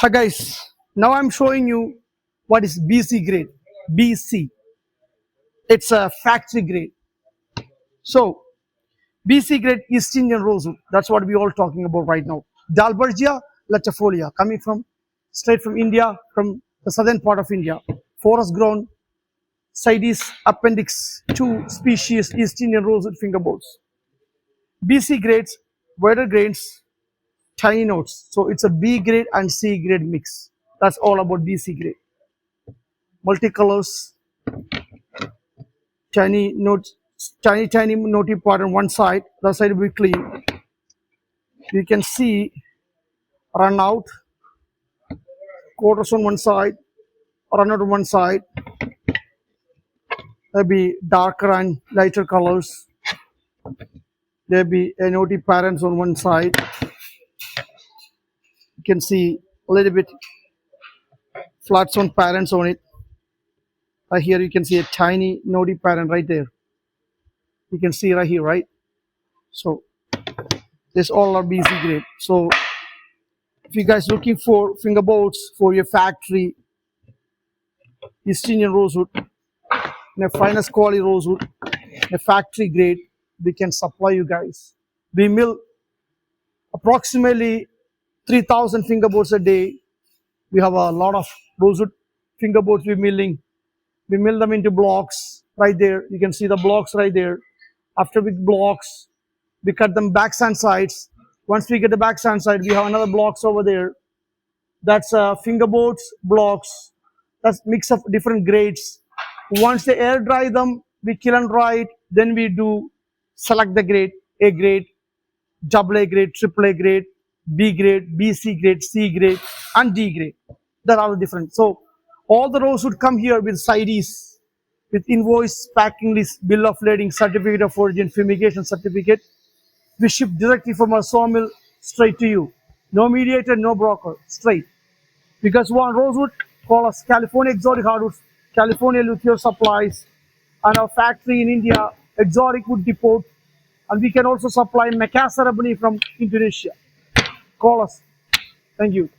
Hi guys, now I'm showing you what is BC grade. BC, it's a factory grade. So BC grade East Indian Rosewood, that's what we're all talking about right now. Dalbergia latifolia, coming from straight from India, from the southern part of India. Forest grown Cides appendix 2 species East Indian Rosewood fingerboards. BC grades, wider grains, tiny notes. So it's a B grade and C grade mix. That's all about BC grade. Multicolors, tiny notes, tiny notey part on one side. The side will be clean. You can see run out, quarters on one side, run out on one side. There'll be darker and lighter colors. There'll be a notey patterns on one side. You can see a little bit flats on patterns on it. Right here you can see a tiny notey pattern right there. You can see right here, right? So this all are BC grade. So if you guys looking for fingerboards for your factory, East Indian Rosewood, in a finest quality rosewood, in a factory grade, we can supply you guys. We mill approximately 3,000 fingerboards a day. We have a lot of rosewood fingerboards we're milling. We mill them into blocks right there. You can see the blocks right there. After we blocks, we cut them backs and sides. Once we get the backs and side, we have another blocks over there. That's fingerboards, blocks. That's mix of different grades. Once they air dry them, we kiln dry it. Then we do select the grade, A grade, double A grade, triple A grade, B grade, BC grade, C grade, and D grade. They're all different. So all the rosewood come here with CIDs, with invoice, packing list, bill of lading, certificate of origin, fumigation certificate. We ship directly from our sawmill straight to you. No mediator, no broker, straight. Because you want rosewood, call us California Exotic Hardwoods, California Luthier Supplies, and our factory in India, Exotic Wood Depot. And we can also supply Macassar ebony from Indonesia. Call us. Thank you.